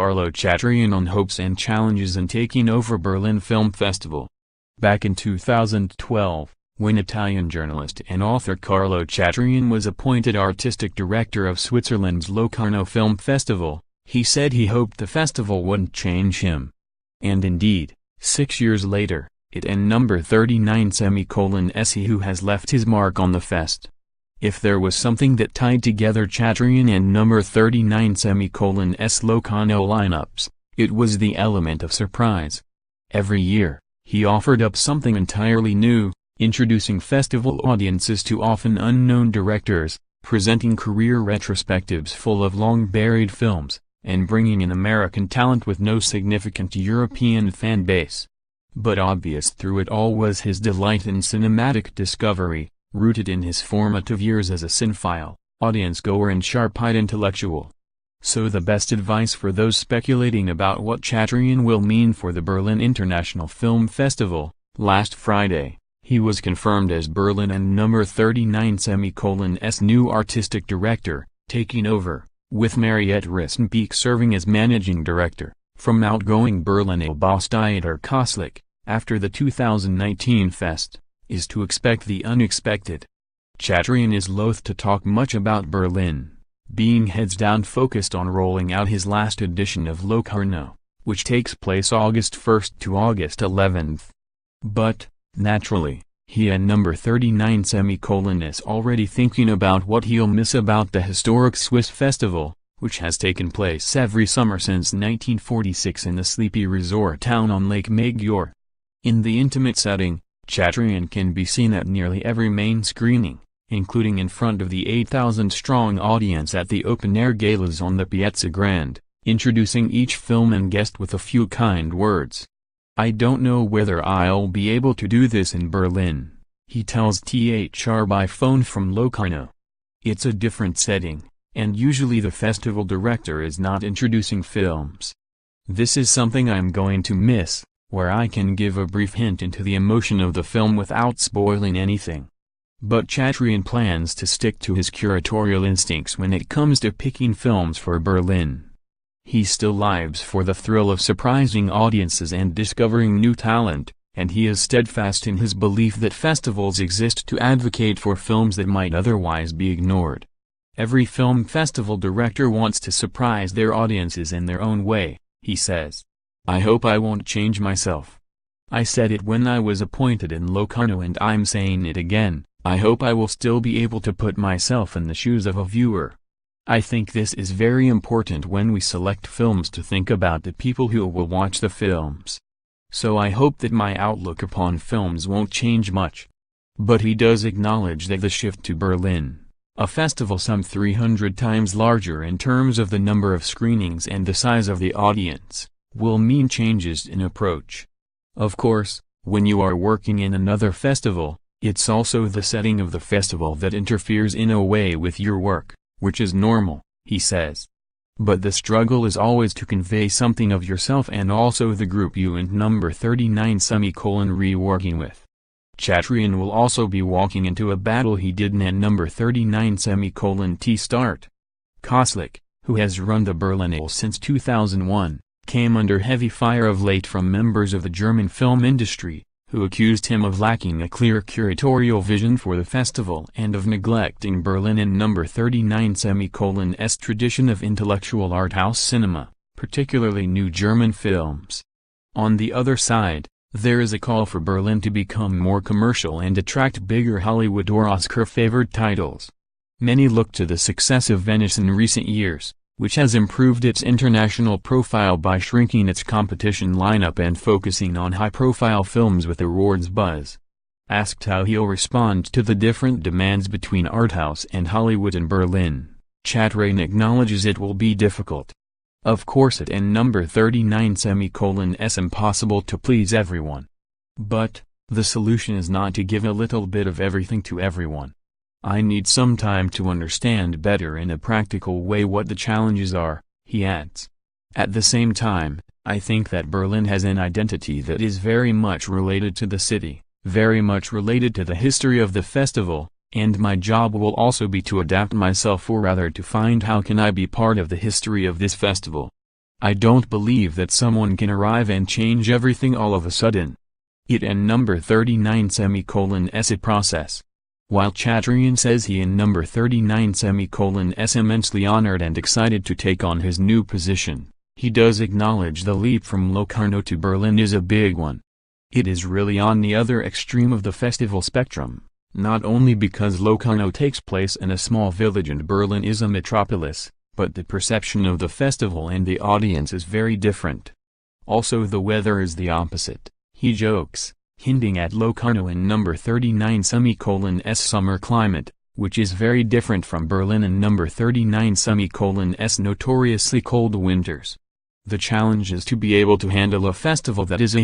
Carlo Chatrian on hopes and challenges in taking over Berlin Film Festival. Back in 2012, when Italian journalist and author Carlo Chatrian was appointed artistic director of Switzerland's Locarno Film Festival, he said he hoped the festival wouldn't change him. And indeed, 6 years later, it and number 39:s he who has left his mark on the fest. If there was something that tied together Chatrian and number 39:s Locano lineups, it was the element of surprise. Every year, he offered up something entirely new, introducing festival audiences to often unknown directors, presenting career retrospectives full of long-buried films, and bringing in American talent with no significant European fan base. But obvious through it all was his delight in cinematic discovery, rooted in his formative years as a cinephile, audience-goer and sharp-eyed intellectual. So the best advice for those speculating about what Chatrian will mean for the Berlin International Film Festival: last Friday, he was confirmed as Berlin and number 39:s new artistic director, taking over, with Mariette Rissenbeek serving as managing director, from outgoing Berlinale boss Dieter Koslik. After the 2019 fest, is to expect the unexpected. Chatrian is loath to talk much about Berlin, being heads down focused on rolling out his last edition of Locarno, which takes place August 1st to August 11th. But, naturally, he and number 39:s is already thinking about what he'll miss about the historic Swiss festival, which has taken place every summer since 1946 in the sleepy resort town on Lake Maggiore. In the intimate setting, Chatrian can be seen at nearly every main screening, including in front of the 8,000-strong audience at the open-air galas on the Piazza Grande, introducing each film and guest with a few kind words. "I don't know whether I'll be able to do this in Berlin," he tells THR by phone from Locarno. "It's a different setting, and usually the festival director is not introducing films. This is something I'm going to miss, where I can give a brief hint into the emotion of the film without spoiling anything." But Chatrian plans to stick to his curatorial instincts when it comes to picking films for Berlin. He still lives for the thrill of surprising audiences and discovering new talent, and he is steadfast in his belief that festivals exist to advocate for films that might otherwise be ignored. "Every film festival director wants to surprise their audiences in their own way," he says. "I hope I won't change myself. I said it when I was appointed in Locarno and I'm saying it again, I hope I will still be able to put myself in the shoes of a viewer. I think this is very important when we select films, to think about the people who will watch the films. So I hope that my outlook upon films won't change much." But he does acknowledge that the shift to Berlin, a festival some 300 times larger in terms of the number of screenings and the size of the audience, will mean changes in approach. Of course, when you are working in another festival, it's also the setting of the festival that interferes in a way with your work, which is normal, he says. But the struggle is always to convey something of yourself and also the group you and number 39:s re-working with. Chatrian will also be walking into a battle he didn't and number 39:s start. Koslik, who has run the Berlinale since 2001, came under heavy fire of late from members of the German film industry, who accused him of lacking a clear curatorial vision for the festival and of neglecting Berlin and number 39:s tradition of intellectual art house cinema, particularly new German films. On the other side, there is a call for Berlin to become more commercial and attract bigger Hollywood or Oscar-favored titles. Many look to the success of Venice in recent years, which has improved its international profile by shrinking its competition lineup and focusing on high-profile films with awards buzz. Asked how he'll respond to the different demands between arthouse and Hollywood in Berlin, Chatrian acknowledges it will be difficult. Of course it and number 39:s impossible to please everyone. But, the solution is not to give a little bit of everything to everyone. I need some time to understand better in a practical way what the challenges are, he adds. At the same time, I think that Berlin has an identity that is very much related to the city, very much related to the history of the festival, and my job will also be to adapt myself, or rather to find how can I be part of the history of this festival. I don't believe that someone can arrive and change everything all of a sudden. It and number 39 s a process. While Chatrian says he and number 39 s immensely honored and excited to take on his new position, he does acknowledge the leap from Locarno to Berlin is a big one. It is really on the other extreme of the festival spectrum, not only because Locano takes place in a small village and Berlin is a metropolis, but the perception of the festival and the audience is very different. Also the weather is the opposite, he jokes, hinting at Locarno and number 39 s summer climate, which is very different from Berlin and number 39 s notoriously cold winters. The challenge is to be able to handle a festival that is a